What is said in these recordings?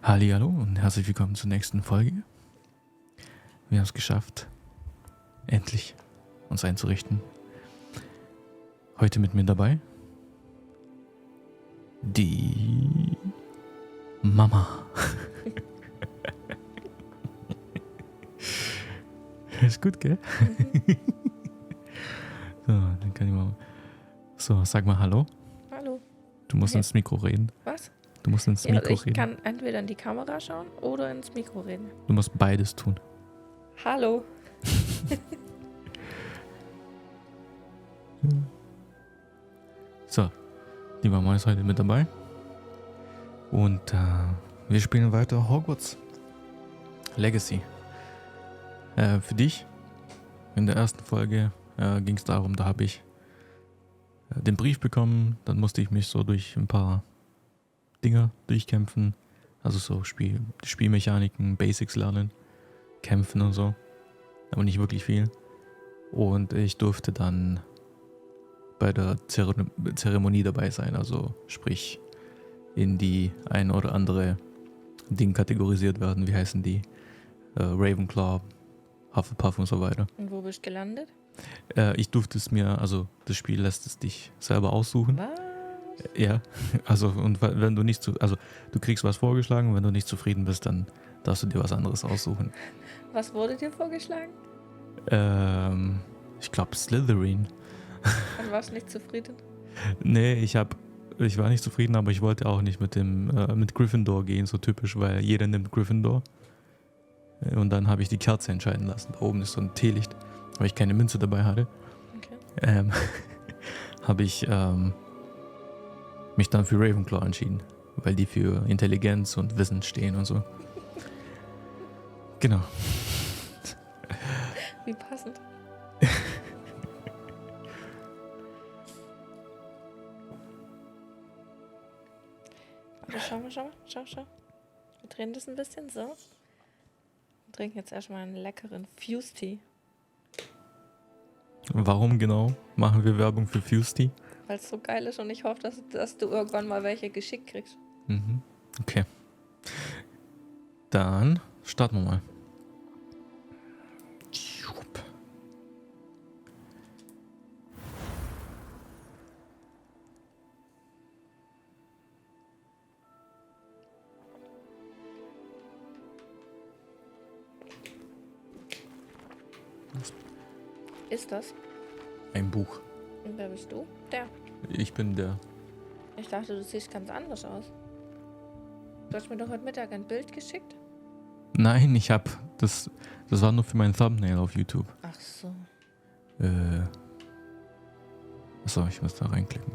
Hallihallo und herzlich willkommen zur nächsten Folge. Wir haben es geschafft, endlich uns einzurichten. Heute mit mir dabei die Mama. Ist gut, gell? So, dann kann die Mama. So, sag mal Hallo. Hallo. Du musst ins Mikro reden. Was? Du musst ins Ja, Mikro ich reden. kann entweder in die Kamera schauen oder ins Mikro reden. Du musst beides tun. Hallo. So, die Mama ist heute mit dabei. Und wir spielen weiter Hogwarts Legacy. Für dich, in der ersten Folge ging es darum, da habe ich den Brief bekommen, dann musste ich mich so durch ein paar Dinge durchkämpfen. Also so Spielmechaniken, Basics lernen, kämpfen und so. Aber nicht wirklich viel. Und ich durfte dann bei der Zeremonie dabei sein, also sprich in die ein oder andere Ding kategorisiert werden. Wie heißen die? Ravenclaw, Hufflepuff und so weiter. Und wo bist du gelandet? Ich durfte es mir, also das Spiel lässt es dich selber aussuchen. Was? Ja, also und wenn du nicht also du kriegst was vorgeschlagen, wenn du nicht zufrieden bist, dann darfst du dir was anderes aussuchen. Was wurde dir vorgeschlagen? Ich glaube Slytherin. Und warst nicht zufrieden? Nee, ich war nicht zufrieden, aber ich wollte auch nicht mit Gryffindor gehen, so typisch, weil jeder nimmt Gryffindor. Und dann habe ich die Kerze entscheiden lassen. Da oben ist so ein Teelicht, weil ich keine Münze dabei hatte. Okay. Habe ich mich dann für Ravenclaw entschieden, weil die für Intelligenz und Wissen stehen und so. Genau. Wie passend. Aber schau. Wir drehen das ein bisschen so. Wir trinken jetzt erstmal einen leckeren Fuse-Tee. Warum genau machen wir Werbung für Fuse-Tea? Weil es so geil ist und ich hoffe, dass du irgendwann mal welche geschickt kriegst. Mhm. Okay. Dann starten wir mal. Ist das? Ein Buch. Und wer bist du? Der. Ich bin der. Ich dachte, du siehst ganz anders aus. Du hast mir doch heute Mittag ein Bild geschickt. Nein, das war nur für mein Thumbnail auf YouTube. Ach so. Achso, ich muss da reinklicken.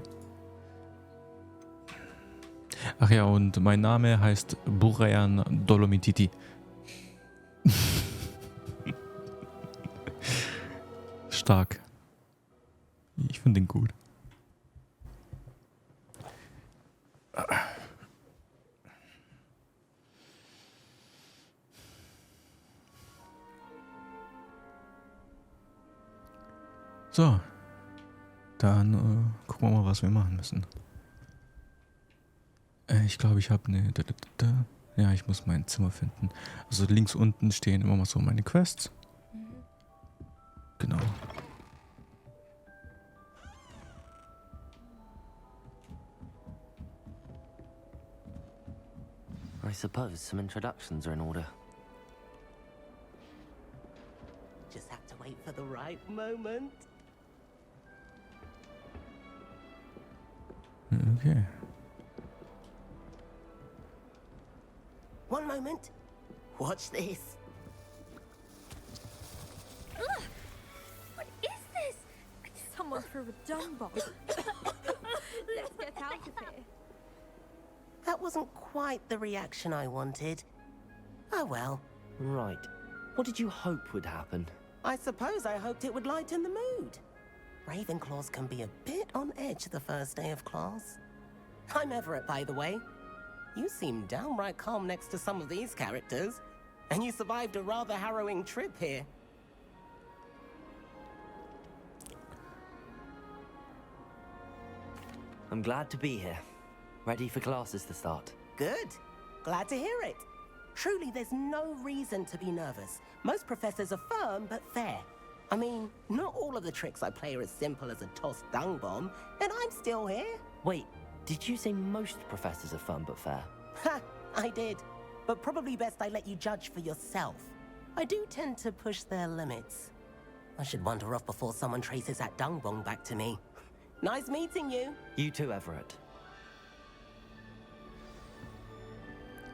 Ach ja, und mein Name heißt Burayan Dolomititi. Stark. Ich finde den gut. So, dann gucken wir mal, was wir machen müssen. Ich glaube, ich habe eine... Ja, ich muss mein Zimmer finden. Also links unten stehen immer mal so meine Quests. Genau. I suppose some introductions are in order. Just have to wait for the right moment. Okay. One moment. Watch this. What is this? Someone threw a dung bomb. Let's get out of here. That wasn't quite the reaction I wanted. Oh well. Right. What did you hope would happen? I suppose I hoped it would lighten the mood. Ravenclaws can be a bit on edge the first day of class. I'm Everett, by the way. You seem downright calm next to some of these characters. And you survived a rather harrowing trip here. I'm glad to be here. Ready for classes to start. Good. Glad to hear it. Truly, there's no reason to be nervous. Most professors are firm but fair. I mean, not all of the tricks I play are as simple as a tossed dung bomb, and I'm still here. Wait, did you say most professors are fun but fair? Ha, I did. But probably best I let you judge for yourself. I do tend to push their limits. I should wander off before someone traces that dung bomb back to me. Nice meeting you. You too, Everett.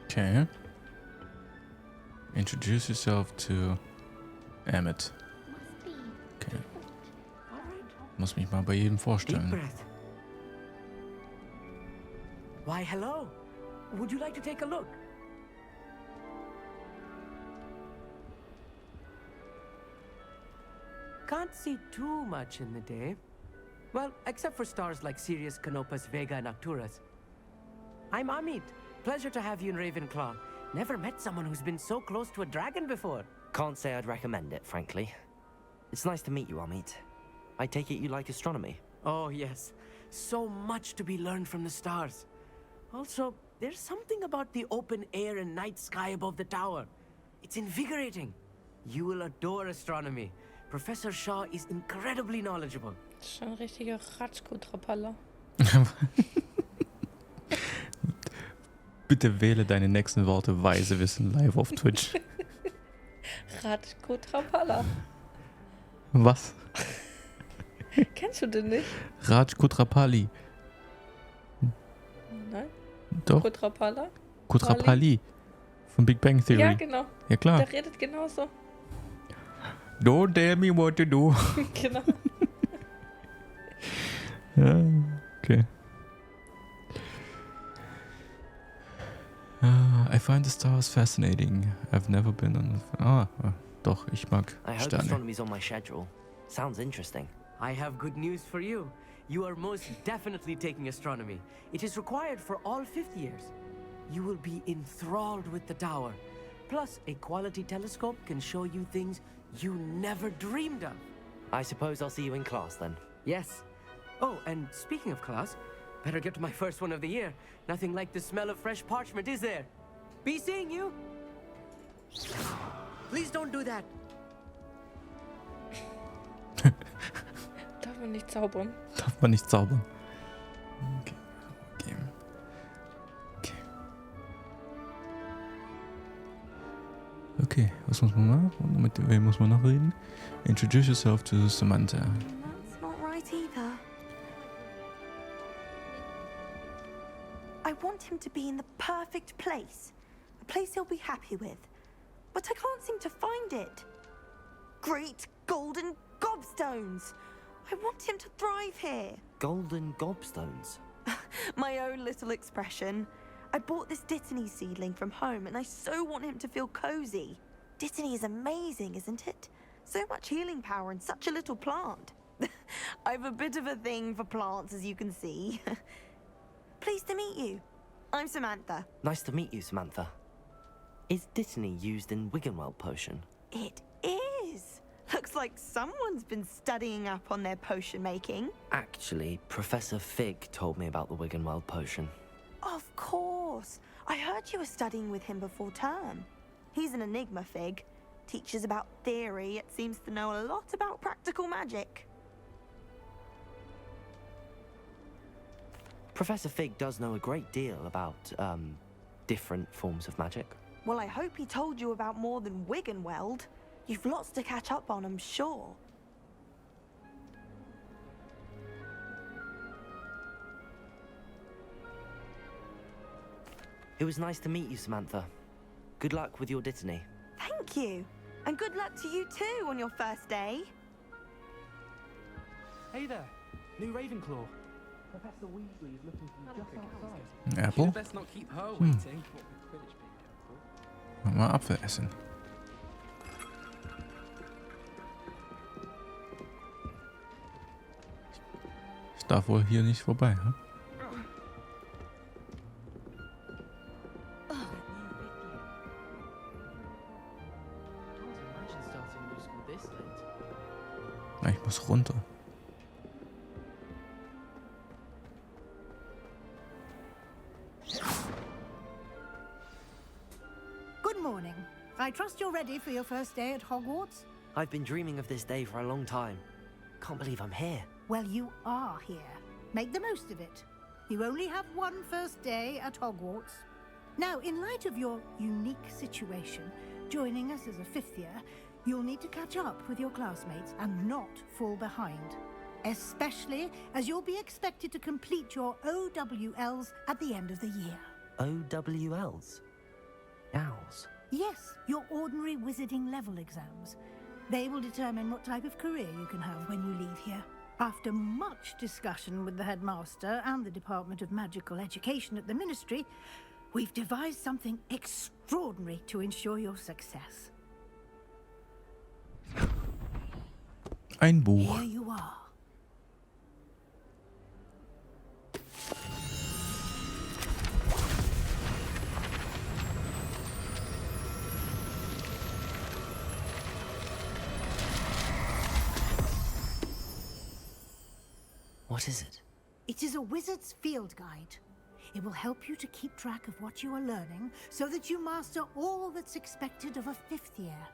Okay. Introduce yourself to Emmett. Must be. Okay. Muss mich mal bei jedem Deep vorstellen. breath. Why, hello. Would you like to take a look? Can't see too much in the day. Well, except for stars like Sirius, Canopus, Vega, and Arcturus. I'm Amit. Pleasure to have you in Ravenclaw. Never met someone who's been so close to a dragon before. Can't say I'd recommend it, frankly. It's nice to meet you, Amit. I take it you like astronomy. Oh, yes. So much to be learned from the stars. Also, there's something about the open air and night sky above the tower. It's invigorating. You will adore astronomy. Professor Shaw is incredibly knowledgeable. Schon ein richtiger Ratschkutrapaller. Bitte wähle deine nächsten Worte weise wissen live auf Twitch. Ratschkutrapaller. Was? Kennst du den nicht? Raj Kutrapali. Nein? Doch, Kutrapala? Kutrapali. Von Big Bang Theory. Ja, genau. Ja, klar. Der redet genauso. Don't tell me what to do. Genau. Ja, okay. I find the stars fascinating. I've never been on... doch, ich mag I hope Sterne. astronomy's on my schedule. Sounds interesting. I have good news for you. You are most definitely taking astronomy. It is required for all 5th years. You will be enthralled with the tower. Plus, a quality telescope can show you things you never dreamed of. I suppose I'll see you in class then. Yes. Oh, and speaking of class, better get to my first one of the year. Nothing like the smell of fresh parchment, is there? Be seeing you. Please don't do that. Darf man nicht zaubern. Darf man nicht zaubern. Okay. Okay. Okay. Okay, was muss man machen? Mit wem muss man noch reden? Introduce yourself to Samantha. That's not right either. I want him to be in the perfect place. A place he'll be happy with. But I can't seem to find it. Great golden gobstones! I want him to thrive here. Golden gobstones. My own little expression. I bought this Dittany seedling from home and I so want him to feel cozy. Dittany is amazing, isn't it? So much healing power in such a little plant. I've a bit of a thing for plants, as you can see. Pleased to meet you. I'm Samantha. Nice to meet you, Samantha. Is Dittany used in Wiggenweld potion? It is. Looks like someone's been studying up on their potion making. Actually, Professor Fig told me about the Wiggenweld potion. Of course. I heard you were studying with him before term. He's an enigma, Fig. Teaches about theory, yet seems to know a lot about practical magic. Professor Fig does know a great deal about, different forms of magic. Well, I hope he told you about more than Wiggenweld. You've lots to catch up on, I'm sure. It was nice to meet you, Samantha. Good luck with your Dittany. Thank you. And good luck to you too on your first day. Hey there, new Ravenclaw. Professor Weasley is looking for you just outside. Apple? You'd best not keep her waiting. Mal Apfel essen. Ich darf wohl hier nicht vorbei, hm? Ich muss runter. Good morning. I trust you're ready for your first day at Hogwarts? I've been dreaming of this day for a long time. Can't believe I'm here. Well, you are here. Make the most of it. You only have one first day at Hogwarts. Now, in light of your unique situation, joining us as a fifth year, you'll need to catch up with your classmates and not fall behind. Especially as you'll be expected to complete your OWLs at the end of the year. OWLs? Owls? Yes, your ordinary wizarding level exams. They will determine what type of career you can have when you leave here. After much discussion with the headmaster and the Department of Magical Education at the Ministry, we've devised something extraordinary to ensure your success. Ein Buch. Here you are. What is it? It is a wizard's field guide. It will help you to keep track of what you are learning so that you master all that's expected of a fifth year.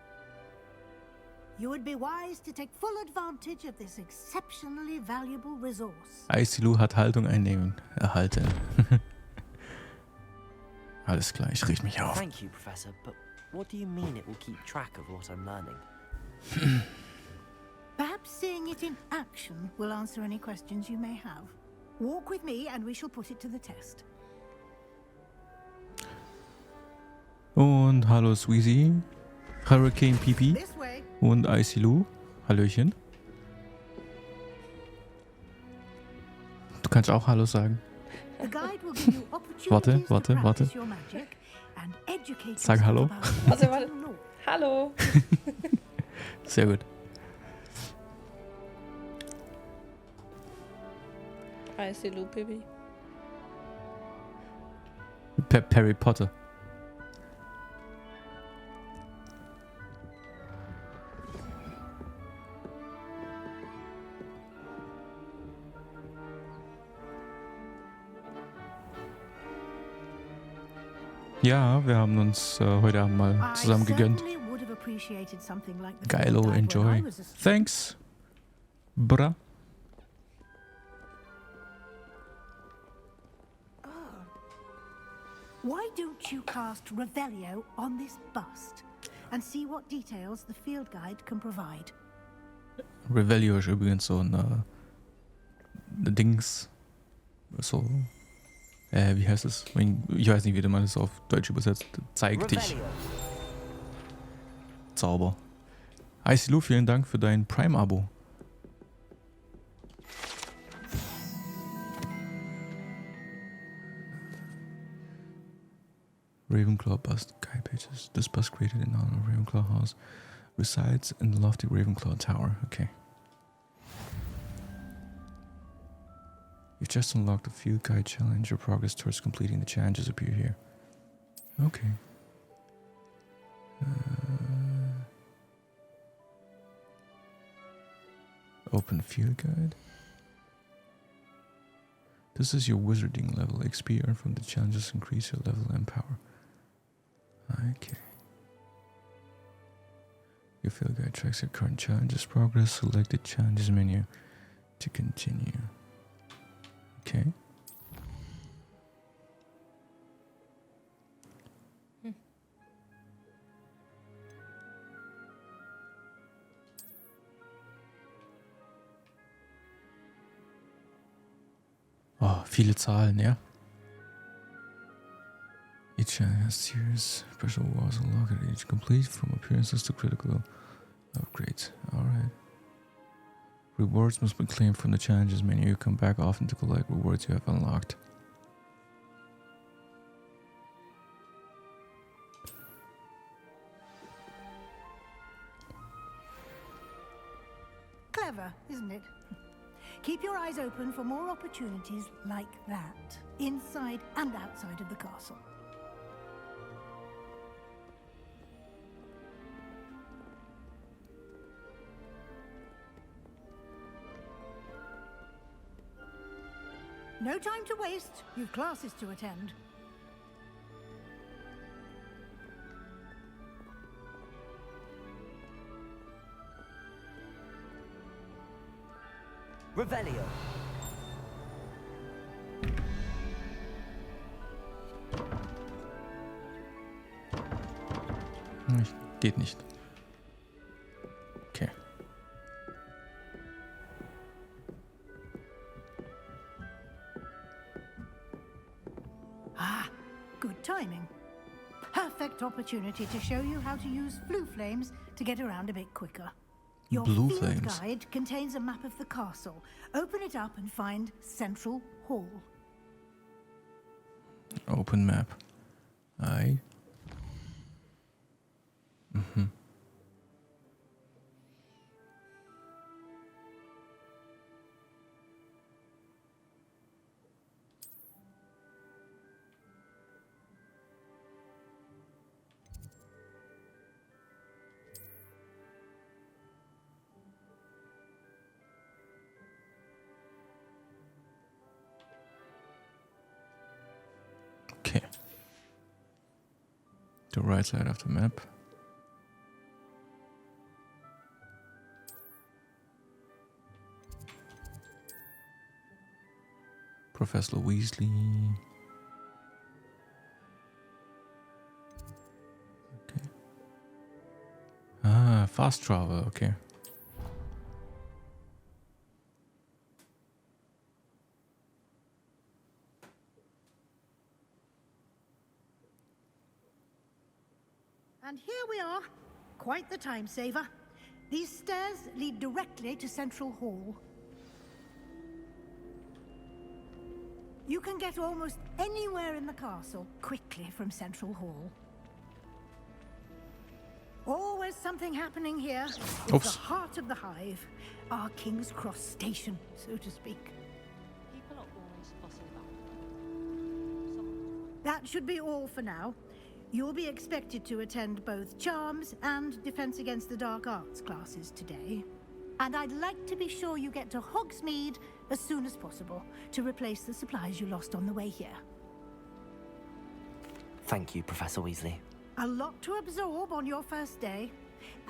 You would be wise to take full advantage of this exceptionally valuable resource. Aizilu hat Haltung einnehmen. Erhalten. Alles klar, ich richte mich auf. Thank you, Professor, but what do you mean it will keep track of what I'm learning? Perhaps seeing it in action will answer any questions you may have. Walk with me and we shall put it to the test. Und hallo Sweezy, Hurricane Pipi This way. und Aizilu. Hallöchen. Du kannst auch Hallo sagen. The guide will give you opportunities Warte. to practice your magic and educate Sag yourself Hallo. about Also, warte. wizarding law. Hallo. Sehr gut. Aizilu, Baby. Harry Potter. Ja, wir haben uns heute Abend mal zusammen gegönnt. certainly would have appreciated something like the Geilo, field guide when I enjoy. was a student. Thanks, bra. Why don't you cast Revelio on this bust and see what details the field guide can provide? Revelio ist übrigens so ein Dings. So. Wie heißt es? Ich weiß nicht, wie man das auf Deutsch übersetzt. Zeig dich. Revelio. Zauber. Aizilu, vielen Dank für dein Prime-Abo. Ravenclaw bust, Guy Pages. This bust created in honor of Ravenclaw House resides in the lofty Ravenclaw Tower. Okay. You've just unlocked a field guide challenge. Your progress towards completing the challenges appear here. Okay. Open field guide. This is your wizarding level. XP earned from the challenges increase your level and power. Okay. Your field guide tracks your current challenges progress. Select the challenges menu to continue. Okay. Oh, viele Zahlen, ja. Each challenge has serious special walls unlocked at each complete, from appearances to critical upgrades. Alright. Rewards must be claimed from the challenges menu. You come back often to collect rewards you have unlocked. Clever, isn't it? Keep your eyes open for more opportunities like that, inside and outside of the castle. No time to waste. You've classes to attend. Revelio. Geht nicht. Okay. Ah, good timing. Perfect opportunity to show you how to use blue flames to get around a bit quicker. Your Blue field flames. guide contains a map of the castle. Open it up and find Central Hall. Open map. Aye. Okay. The right side of the map. Professor Weasley. Okay. Ah, fast travel, okay. And here we are. Quite the time saver. These stairs lead directly to Central Hall. You can get almost anywhere in the castle quickly from Central Hall. Always something happening here. It's Oops. the heart of the hive. Our King's Cross station, so to speak. People are always fussing about. That should be all for now. You'll be expected to attend both Charms and Defense Against the Dark Arts classes today. And I'd like to be sure you get to Hogsmeade as soon as possible to replace the supplies you lost on the way here. Thank you, Professor Weasley. A lot to absorb on your first day,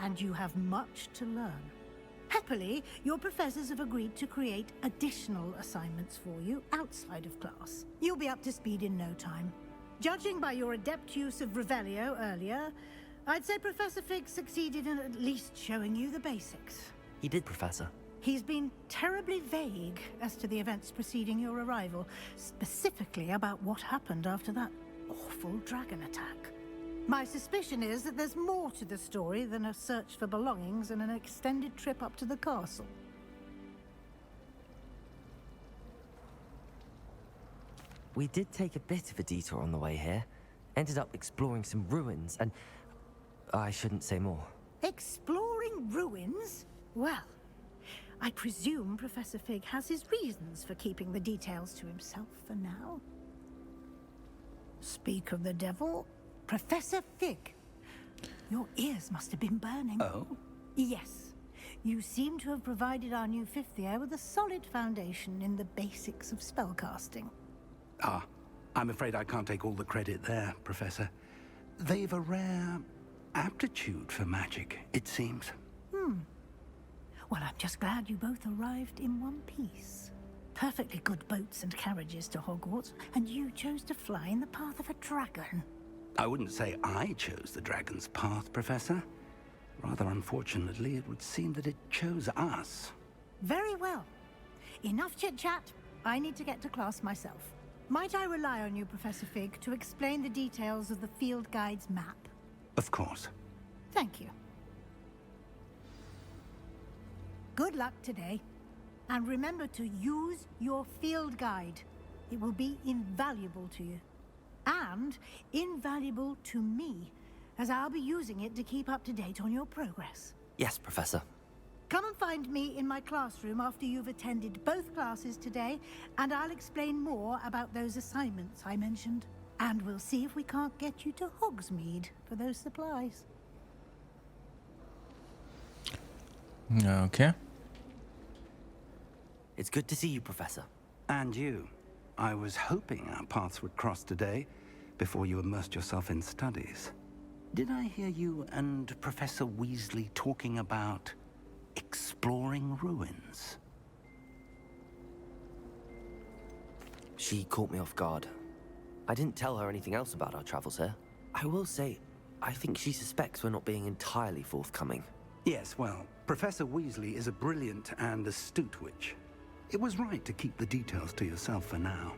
and you have much to learn. Happily, your professors have agreed to create additional assignments for you outside of class. You'll be up to speed in no time. Judging by your adept use of Revelio earlier, I'd say Professor Fig succeeded in at least showing you the basics. He did, Professor. He's been terribly vague as to the events preceding your arrival, specifically about what happened after that awful dragon attack. My suspicion is that there's more to the story than a search for belongings and an extended trip up to the castle. We did take a bit of a detour on the way here. Ended up exploring some ruins and... I shouldn't say more. Exploring ruins? Well, I presume Professor Fig has his reasons for keeping the details to himself for now. Speak of the devil, Professor Fig. Your ears must have been burning. Oh? Yes. You seem to have provided our new fifth year with a solid foundation in the basics of spellcasting. Ah, I'm afraid I can't take all the credit there, Professor. They've a rare aptitude for magic, it seems. Well, I'm just glad you both arrived in one piece. Perfectly good boats and carriages to Hogwarts, and you chose to fly in the path of a dragon. I wouldn't say I chose the dragon's path, Professor. Rather unfortunately, it would seem that it chose us. Very well. Enough chit-chat. I need to get to class myself. Might I rely on you, Professor Fig, to explain the details of the field guide's map? Of course. Thank you. Good luck today. And remember to use your field guide. It will be invaluable to you. And invaluable to me, as I'll be using it to keep up to date on your progress. Yes, Professor. Come and find me in my classroom after you've attended both classes today, and I'll explain more about those assignments I mentioned. And we'll see if we can't get you to Hogsmeade for those supplies. Okay. It's good to see you, Professor. And you. I was hoping our paths would cross today, before you immersed yourself in studies. Did I hear you and Professor Weasley talking about exploring ruins? She caught me off guard. I didn't tell her anything else about our travels here. I will say, I think she suspects we're not being entirely forthcoming. Yes, well, Professor Weasley is a brilliant and astute witch. It was right to keep the details to yourself for now.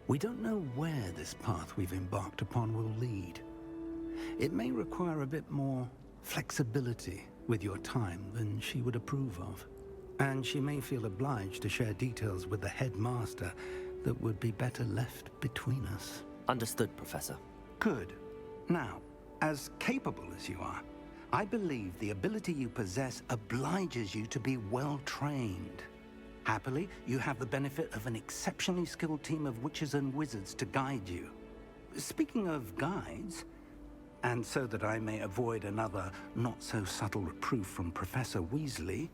We don't know where this path we've embarked upon will lead. It may require a bit more flexibility with your time than she would approve of. And she may feel obliged to share details with the headmaster that would be better left between us. Understood, Professor. Good. Now, as capable as you are, I believe the ability you possess obliges you to be well trained. Happily, you have the benefit of an exceptionally skilled team of witches and wizards to guide you. Speaking of guides, and so that I may avoid another not-so-subtle reproof from Professor Weasley,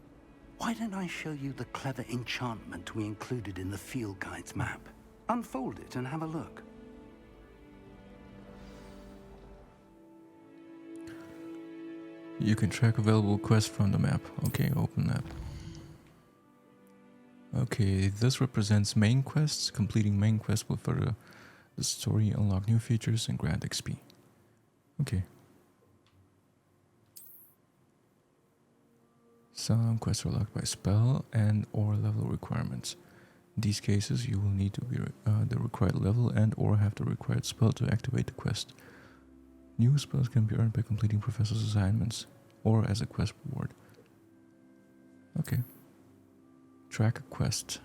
why don't I show you the clever enchantment we included in the field guide's map? Unfold it and have a look. You can track available quests from the map. Okay, open map. Okay, this represents main quests. Completing main quests will further the story, unlock new features, and grant XP. Okay. Some quests are locked by spell and or level requirements. In these cases, you will need to be the required level and or have the required spell to activate the quest. New spells can be earned by completing professor's assignments or as a quest reward. Okay. Track a quest.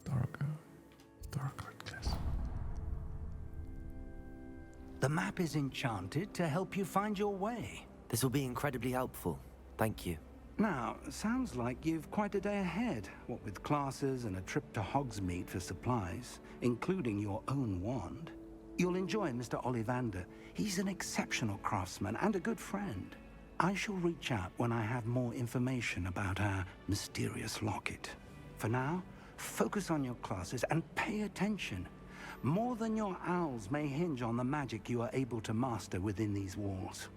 Dark art class. The map is enchanted to help you find your way. This will be incredibly helpful. Thank you. Now, sounds like you've quite a day ahead, what with classes and a trip to Hogsmeade for supplies, including your own wand. You'll enjoy Mr. Ollivander. He's an exceptional craftsman and a good friend. I shall reach out when I have more information about our mysterious locket. For now, focus on your classes and pay attention. More than your owls may hinge on the magic you are able to master within these walls.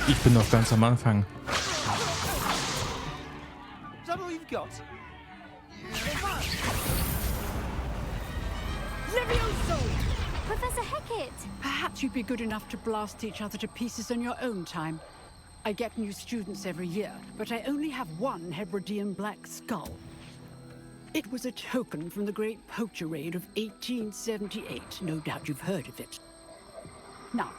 Ich bin noch ganz am Anfang. Is that all you've got? Levioso! Professor Hecat! Perhaps you'd be good enough to blast each other to pieces on your own time. I get new students every year, but I only have one Hebridean black skull. It was a token from the Great Poacher Raid of 1878. No doubt you've heard of it. Now,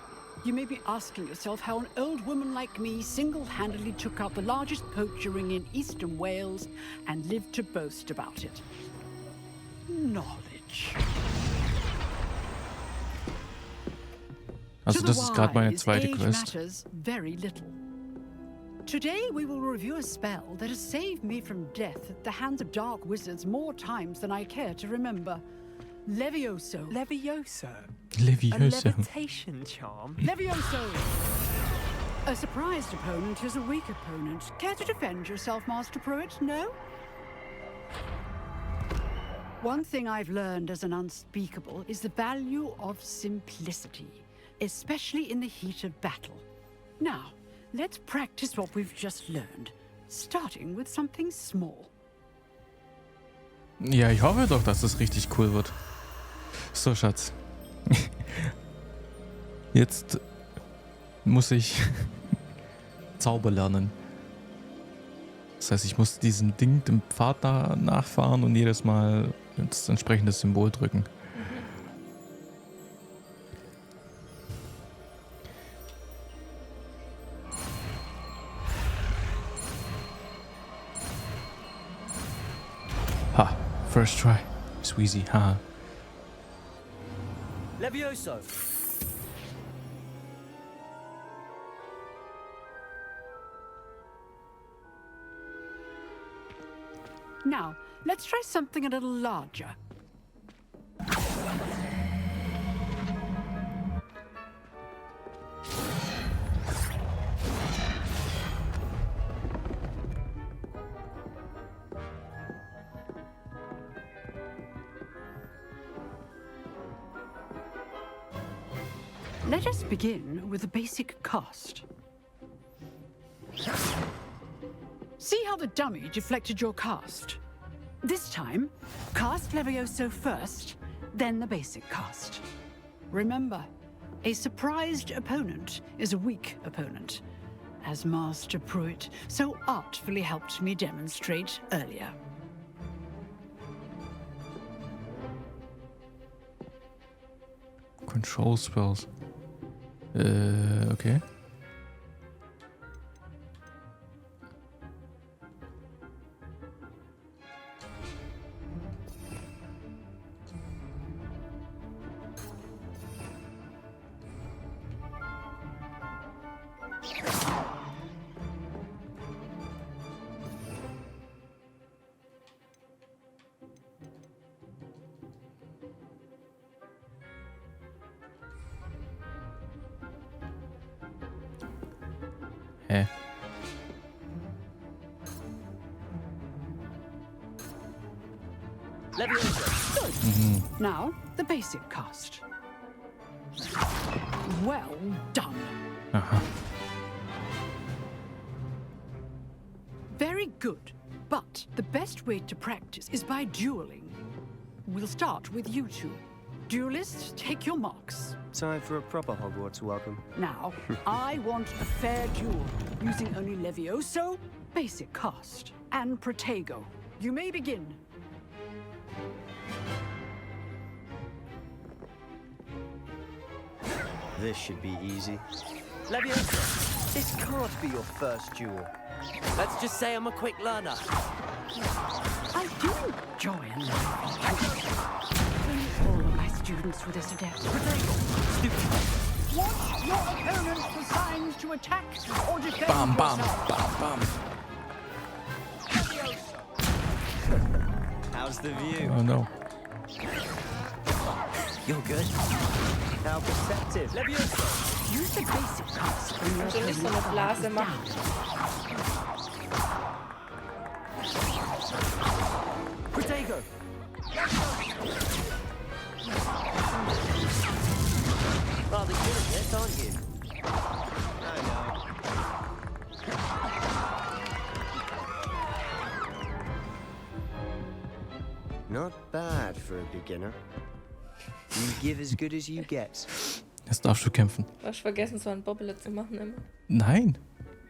you may be asking yourself how an old woman like me single-handedly took out the largest poacher ring in eastern Wales and lived to boast about it. Knowledge. Also, das ist gerade meine zweite age Quest. matters very little. Today we will review a spell that has saved me from death at the hands of dark wizards more times than I care to remember. Levioso. Levioso? Levioso. A levitation charm? Levioso! A surprised opponent is a weak opponent. Care to defend yourself, Master Pruitt? No? One thing I've learned as an unspeakable is the value of simplicity, especially in the heat of battle. Now, let's practice what we've just learned, starting with something small. Ja, ich hoffe doch, dass es richtig cool wird. So, Schatz. Jetzt muss ich Zauber lernen. Das heißt, ich muss diesem Ding, dem Pfad nachfahren und jedes Mal das entsprechende Symbol drücken. Ha, first try. Sweezy, haha. Levioso! Now, let's try something a little larger. Let us begin with a basic cast. See how the dummy deflected your cast? This time, cast Levioso first, then the basic cast. Remember, a surprised opponent is a weak opponent, as Master Pruitt so artfully helped me demonstrate earlier. Control spells. Okay. Hä? Now, the basic cast. Well done. Very good. But the best way to practice is by dueling. We'll start with you two. Duelists, take your marks. Time for a proper Hogwarts welcome. Now, I want a fair duel, using only Levioso, basic cast, and Protego. You may begin. This should be easy. Leviosa, this can't be your first duel. Let's just say I'm a quick learner. I do enjoy a all of my students were this adept. Watch your opponent for signs to attack or defend Bam, bam, yourself. bam, bam. How's the view? Oh no. You're good. How perceptive. Leviosa. Use the basic cast when your Also nicht so eine opponent Blase is machen. Protego. Rather good at this, aren't you? I know. Not bad for a beginner. You give as good as you get. Jetzt darfst du kämpfen. Du hast vergessen, so ein Bobbele zu machen immer. Nein.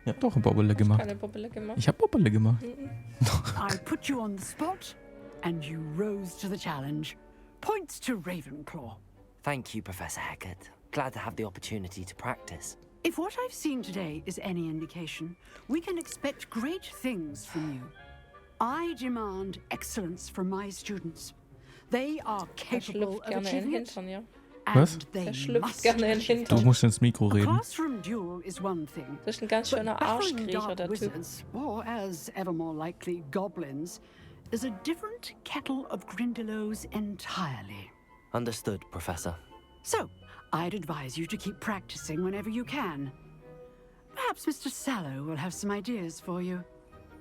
Ich hab doch ein Bobbele gemacht. Keine Bobbele gemacht. Ich hab Bobbele gemacht. I put you on the spot, and you rose to the challenge. Points to Ravenclaw. Thank you, Professor Hecat. Glad to have the opportunity to practice. If what I've seen today is any indication, we can expect great things from you. I demand excellence from my students. They are capable of Gerne in achieving it, Hintern, ja. Was? and they Schlüpft must gerne in achieve it. Du musst ins Mikro A reden. classroom duel is one thing, Das ist ein ganz but schöner battling Arschkriecher, dark der Typ. wizards, or as ever more likely, goblins, is a different kettle of Grindylows entirely. Understood, Professor. So, I'd advise you to keep practicing whenever you can. Perhaps Mr. Sallow will have some ideas for you.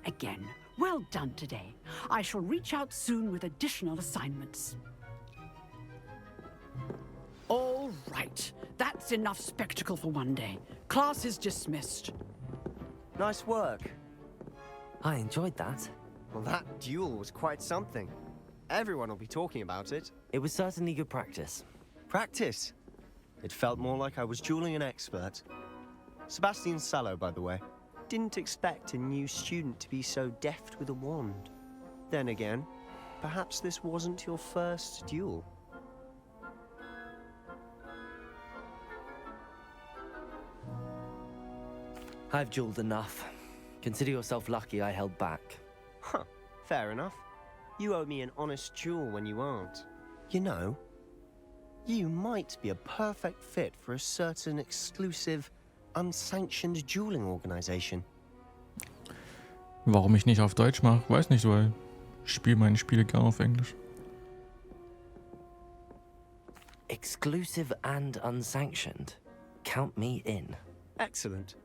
Again, well done today. I shall reach out soon with additional assignments. All right. That's enough spectacle for one day. Class is dismissed. Nice work. I enjoyed that. Well, that duel was quite something. Everyone will be talking about it. It was certainly good practice. Practice? It felt more like I was dueling an expert. Sebastian Sallow, by the way. Didn't expect a new student to be so deft with a wand. Then again, perhaps this wasn't your first duel. I've dueled enough. Consider yourself lucky I held back. Huh, fair enough. You owe me an honest jewel when you aren't. You know, you might be a perfect fit for a certain exclusive, unsanctioned dueling organization. Warum ich nicht auf Deutsch mache, weiß nicht, weil ich spiele meine Spiele gerne auf Englisch. Exclusive and unsanctioned. Count me in. Excellent.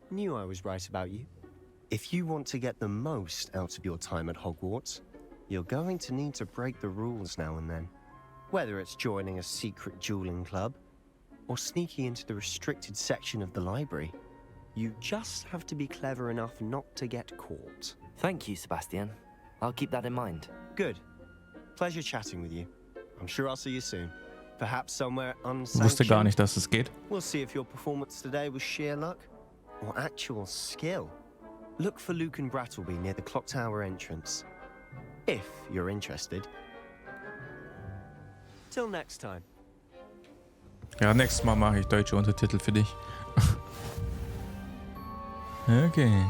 Knew I was right about you. If you want to get the most out of your time at Hogwarts, you're going to need to break the rules now and then. Whether it's joining a secret dueling club, or sneaking into the restricted section of the library, you just have to be clever enough not to get caught. Thank you, Sebastian. I'll keep that in mind. Good. Pleasure chatting with you. I'm sure I'll see you soon. Perhaps somewhere unsanctioned. Wusste gar nicht, dass es geht. We'll see if your performance today was sheer luck or actual skill. Look for Luke and Brattleby near the clock tower entrance. If you're interested. Till next time. Ja, nächstes Mal mache ich deutsche Untertitel für dich. Okay.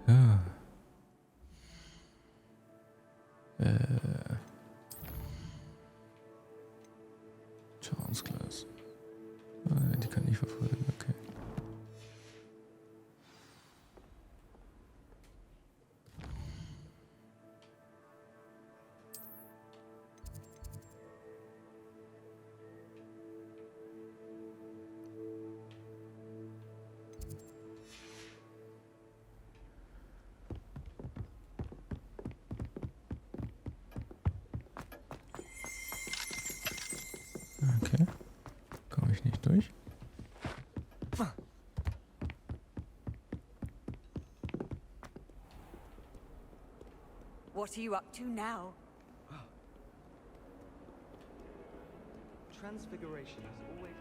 Ja. Chance Class. Die kann ich verfolgen, okay. Okay. Komme ich nicht durch? What are you up to now? Transfiguration has always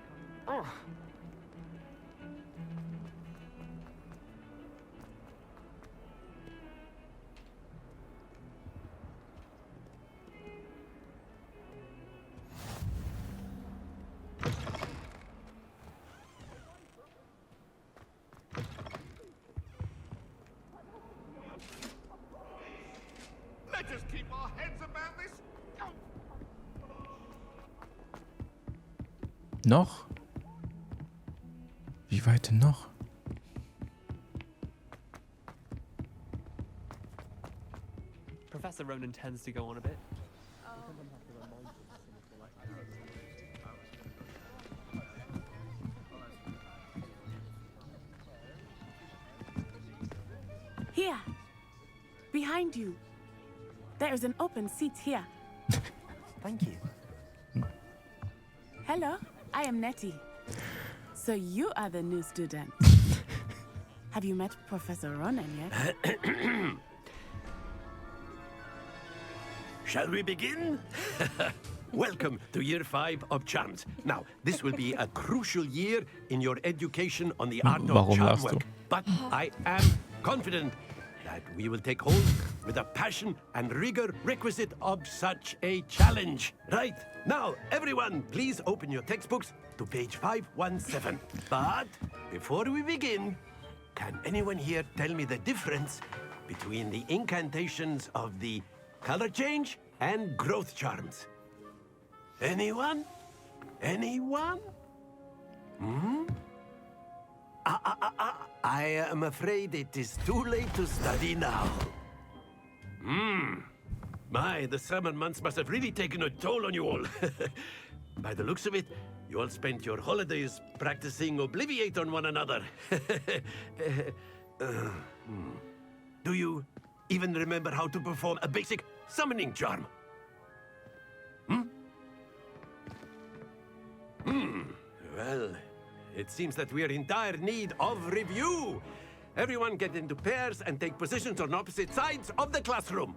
come. Let us keep our heads about this. Noch? Wie weit denn noch? Professor Ronan tends to go on a bit. Here, behind you. There is an open seat here. Thank you. Hello, I am Nettie. So you are the new student. Have you met Professor Ronan yet? Shall we begin? Welcome to Year 5 of Charms. Now, this will be a crucial year in your education on the art of Warum charm lachst du? work. But I am confident that we will take hold with the passion and rigor requisite of such a challenge. Right, now, everyone, please open your textbooks to page 517. But before we begin, can anyone here tell me the difference between the incantations of the color change and growth charms? Anyone? Anyone? Hmm? I am afraid it is too late to study now. My, the summer months must have really taken a toll on you all. By the looks of it, you all spent your holidays practicing Obliviate on one another. Do you even remember how to perform a basic summoning charm? Well, it seems that we are in dire need of review. Everyone get into pairs and take positions on opposite sides of the classroom.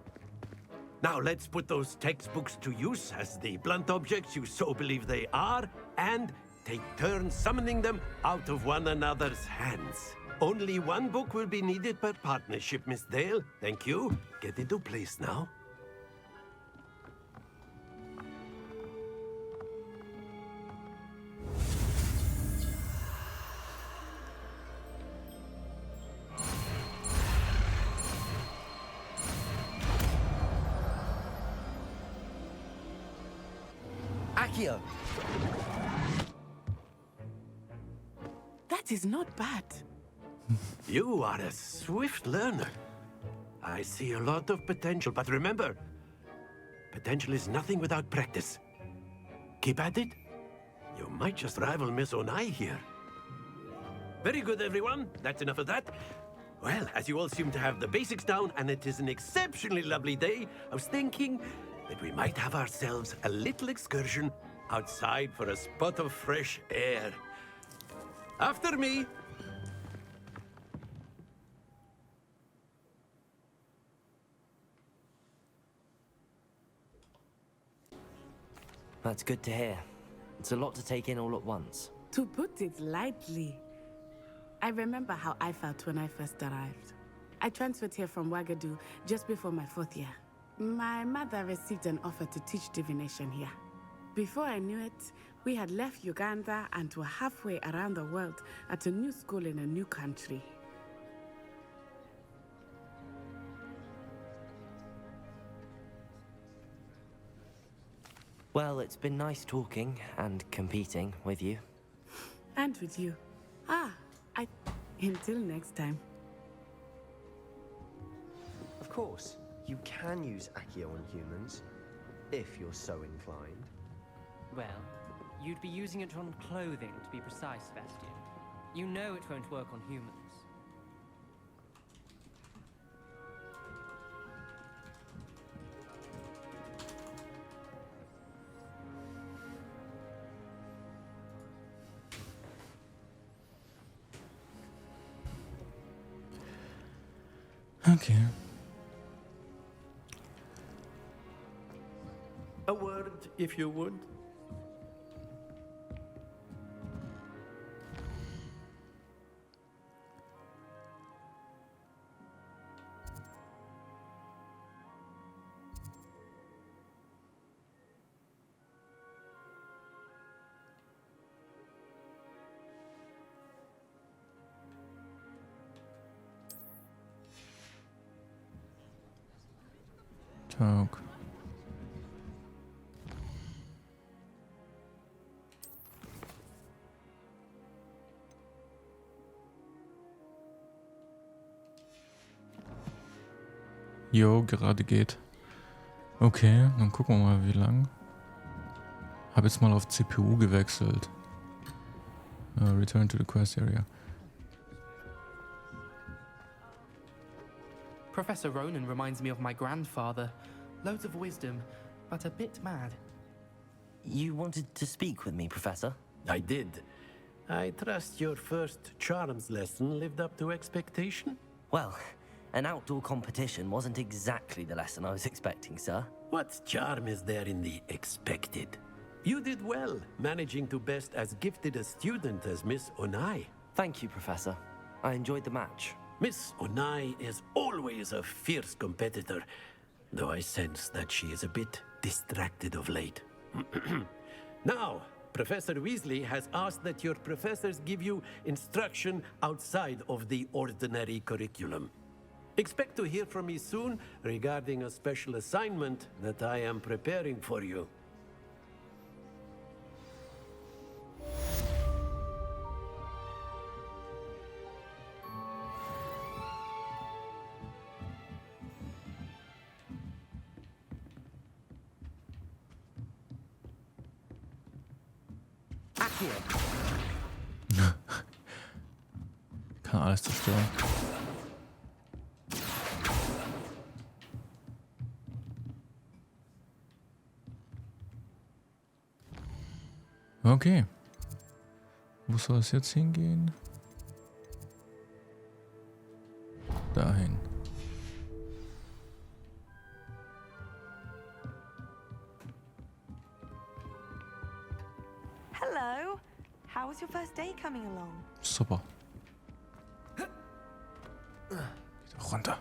Now let's put those textbooks to use as the blunt objects you so believe they are, and take turns summoning them out of one another's hands. Only one book will be needed per partnership, Miss Dale. Thank you. Get into place now. Accio! That is not bad. You are a swift learner. I see a lot of potential, but remember, potential is nothing without practice. Keep at it. You might just rival Miss Onai here. Very good, everyone. That's enough of that. Well, as you all seem to have the basics down, and it is an exceptionally lovely day, I was thinking that we might have ourselves a little excursion outside for a spot of fresh air. After me. That's good to hear. It's a lot to take in all at once. To put it lightly, I remember how I felt when I first arrived. I transferred here from Wagadu just before my 4th year. My mother received an offer to teach divination here. Before I knew it, we had left Uganda and were halfway around the world at a new school in a new country. Well, it's been nice talking and competing with you. And with you. Until next time. Of course, you can use Accio on humans, if you're so inclined. Well, you'd be using it on clothing, to be precise, Sebastian. You know it won't work on humans. Okay. A word, if you would. Talk. Jo, gerade geht. Okay, dann gucken wir mal, wie lang. Hab jetzt mal auf CPU gewechselt. Return to the quest area. Professor Ronan reminds me of my grandfather. Loads of wisdom, but a bit mad. You wanted to speak with me, Professor? I did. I trust your first charms lesson lived up to expectation? Well, an outdoor competition wasn't exactly the lesson I was expecting, sir. What charm is there in the expected? You did well, managing to best as gifted a student as Miss Onai. Thank you, Professor. I enjoyed the match. Miss Onai is always a fierce competitor, though I sense that she is a bit distracted of late. Now, Professor Weasley has asked that your professors give you instruction outside of the ordinary curriculum. Expect to hear from me soon regarding a special assignment that I am preparing for you. Kann alles zerstören. Okay. Wo soll es jetzt hingehen? Dahin. Hello. How was your first day coming along? Super. Geht runter.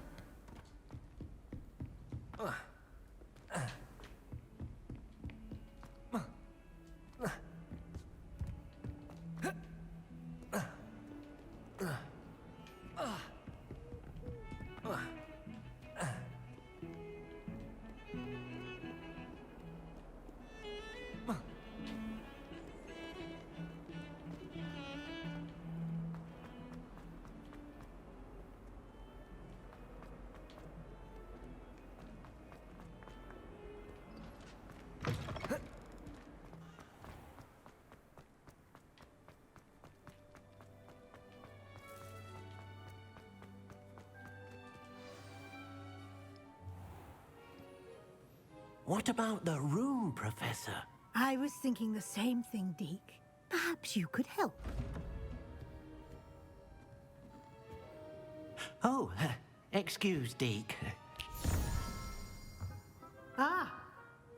What about the room, Professor? I was thinking the same thing, Deke. Perhaps you could help. Oh, excuse, Deke. Ah,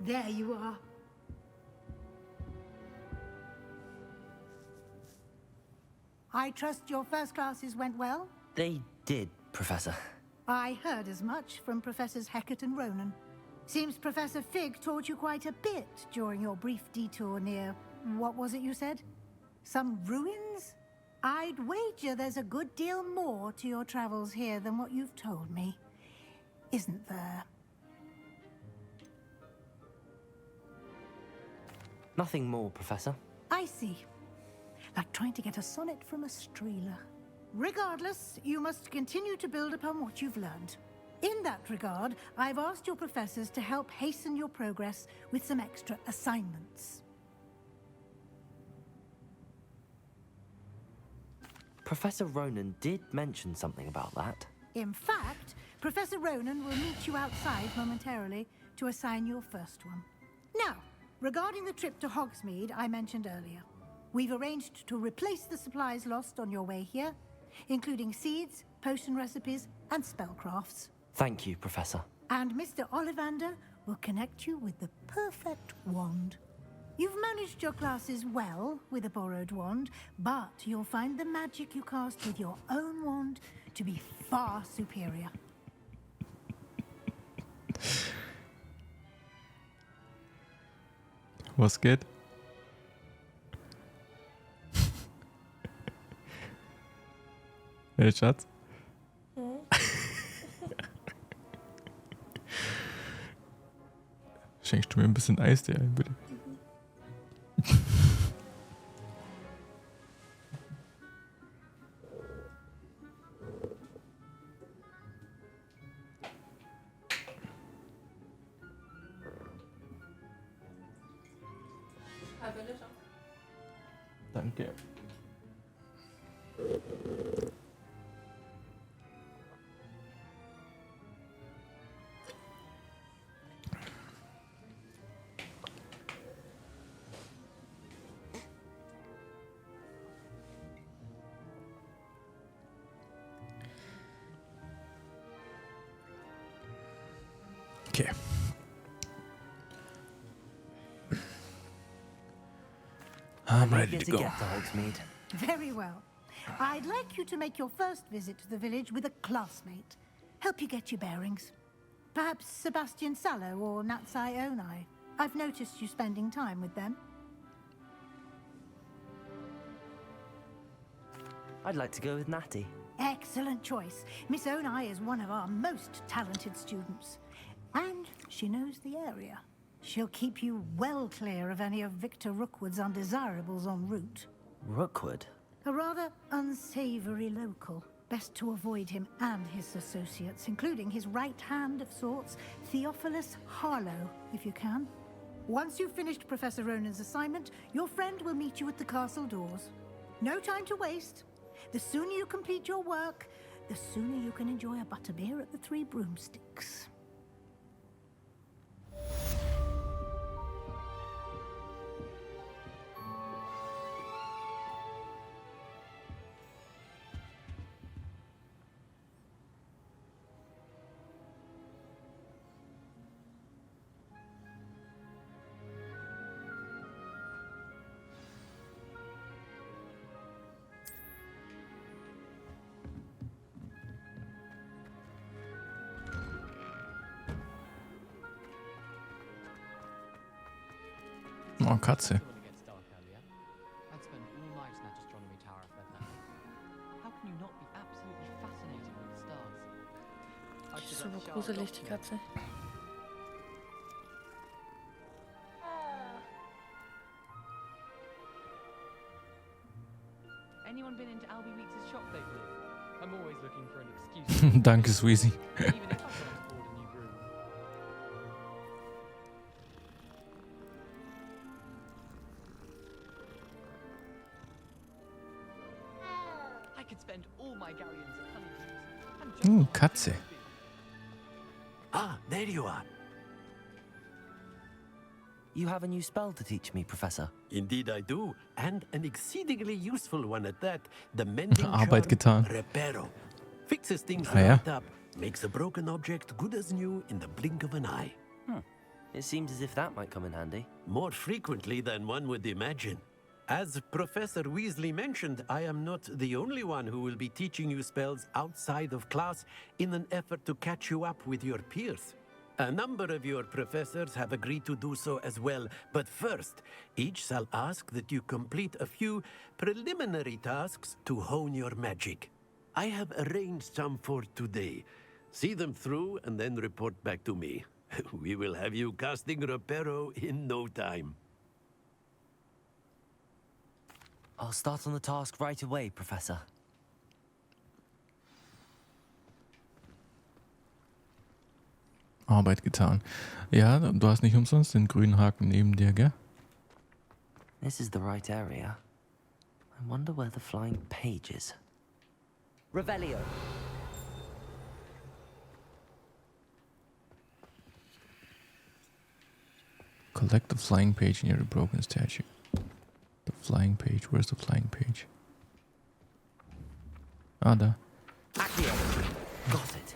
there you are. I trust your first classes went well? They did, Professor. I heard as much from Professors Hecat and Ronan. Seems Professor Fig taught you quite a bit during your brief detour near... what was it you said? Some ruins? I'd wager there's a good deal more to your travels here than what you've told me. Isn't there? Nothing more, Professor. I see. Like trying to get a sonnet from a streeler. Regardless, you must continue to build upon what you've learned. In that regard, I've asked your professors to help hasten your progress with some extra assignments. Professor Ronan did mention something about that. In fact, Professor Ronan will meet you outside momentarily to assign your first one. Now, regarding the trip to Hogsmeade I mentioned earlier, we've arranged to replace the supplies lost on your way here, including seeds, potion recipes, and spellcrafts. Thank you, Professor. And Mr. Ollivander will connect you with the perfect wand. You've managed your classes well with a borrowed wand, but you'll find the magic you cast with your own wand to be far superior. Was geht? Hey, Schatz. Schenkst du mir ein bisschen Eistee ein, bitte? Danke. Okay. I'm ready to go. Get to Hogsmeade. Very well. I'd like you to make your first visit to the village with a classmate. Help you get your bearings. Perhaps Sebastian Sallow or Natsai Onai. I've noticed you spending time with them. I'd like to go with Natty. Excellent choice. Miss Onai is one of our most talented students. And she knows the area. She'll keep you well clear of any of Victor Rookwood's undesirables en route. Rookwood? A rather unsavory local. Best to avoid him and his associates, including his right hand of sorts, Theophilus Harlow, if you can. Once you've finished Professor Ronan's assignment, your friend will meet you at the castle doors. No time to waste. The sooner you complete your work, the sooner you can enjoy a butterbeer at the Three Broomsticks. Oh, Katze. I'd spend all night in that astronomy tower if they're there. How can you not be absolutely fascinated with the stars? Die ist so gruselig, die Katze. Anyone been into Albie Weeks' shop lately? I'm always looking for an excuse. Danke, Sweezy. Even if I can't afford a new broom. I could spend all my galleons at Honeydews. Katze. Ah, there you are. You have a new spell to teach me, Professor. Indeed I do, and an exceedingly useful one at that. The mending Arbeit charm, getan. Reparo. Fixes things Ah, ja. right up, makes a broken object good as new in the blink of an eye. It seems as if that might come in handy. More frequently than one would imagine. As Professor Weasley mentioned, I am not the only one who will be teaching you spells outside of class in an effort to catch you up with your peers. A number of your professors have agreed to do so as well, but first, each shall ask that you complete a few preliminary tasks to hone your magic. I have arranged some for today. See them through and then report back to me. We will have you casting Reparo in no time. I'll start on the task right away, Professor. Arbeit getan. Ja, du hast nicht umsonst den grünen Haken neben dir, gell? This is the right area. I wonder where the flying page is. Revelio. Collect the flying page near the broken statue. The flying page. Where's the flying page? Ah, da. Accio. Got it.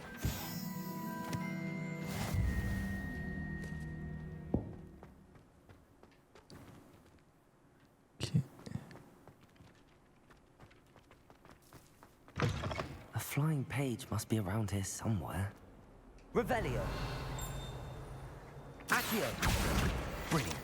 Okay. A flying page must be around here somewhere. Revelio. Accio. Brilliant.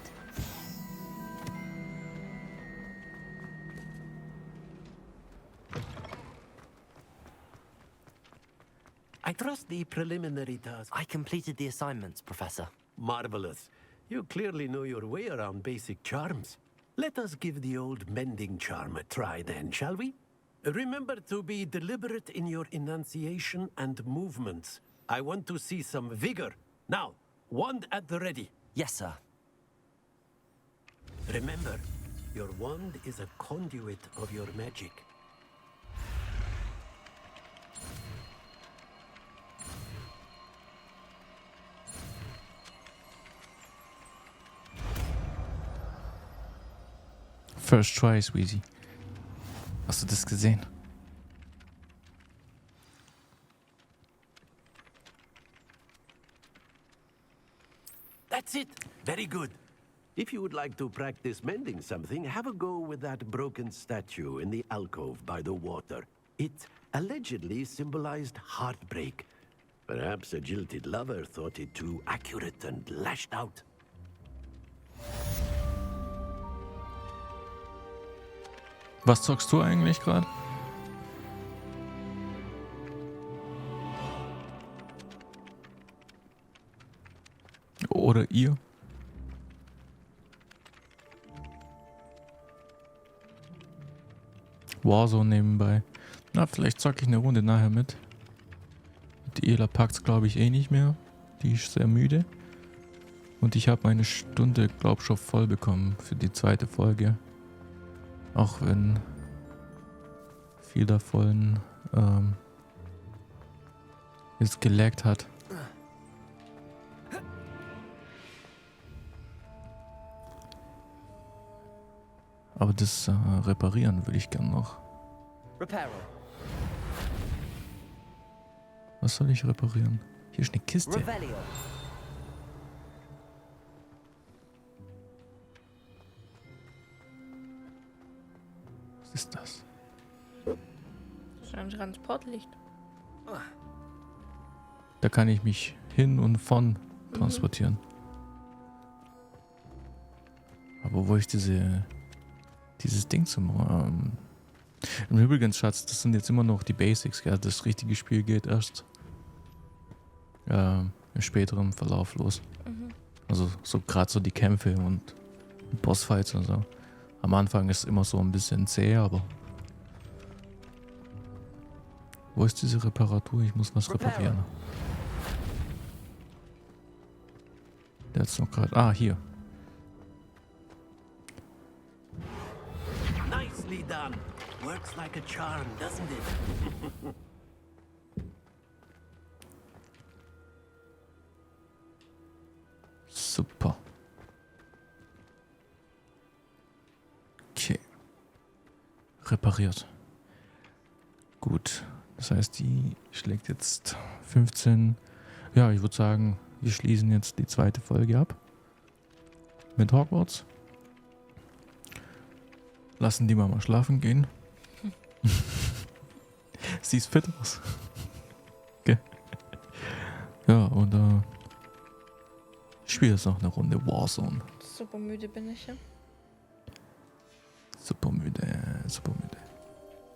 I trust the preliminary task. I completed the assignments, Professor. Marvelous. You clearly know your way around basic charms. Let us give the old mending charm a try then, shall we? Remember to be deliberate in your enunciation and movements. I want to see some vigor. Now, wand at the ready. Yes, sir. Remember, your wand is a conduit of your magic. First try, Sweezy. Hast du das gesehen? That's it. Very good. If you would like to practice mending something, have a go with that broken statue in the alcove by the water. It allegedly symbolized heartbreak. Perhaps a jilted lover thought it too accurate and lashed out. Was zockst du eigentlich gerade? Oder ihr? Warzone nebenbei. Na, vielleicht zocke ich eine Runde nachher mit. Die Ela packt's, glaube ich, eh nicht mehr. Die ist sehr müde. Und ich habe meine Stunde, glaube ich, schon voll bekommen für die zweite Folge. Auch wenn viel davon jetzt gelaggt hat. Aber das reparieren würde ich gern noch. Reparo. Was soll ich reparieren? Hier ist eine Kiste. Revelio. Was ist das? Das ist ein Transportlicht. Da kann ich mich hin und von transportieren. Aber wo ich dieses Ding zum... Im Übrigen, Schatz, das sind jetzt immer noch die Basics, gell? Das richtige Spiel geht erst im späteren Verlauf los. Also so gerade so die Kämpfe und Bossfights und so. Am Anfang ist immer so ein bisschen zäh, aber... Wo ist diese Reparatur? Ich muss was reparieren. Der hat's noch gerade... Ah, hier. Nicely done. Works like a charm, doesn't it? Super. repariert. Gut, das heißt, die schlägt jetzt 15. Ja, ich würde sagen, wir schließen jetzt die zweite Folge ab. Mit Hogwarts. Lassen die Mama schlafen gehen. Sie ist fit aus. Okay. Ja, und ich spiele jetzt noch eine Runde Warzone. Super müde bin ich ja. Super müde, super müde.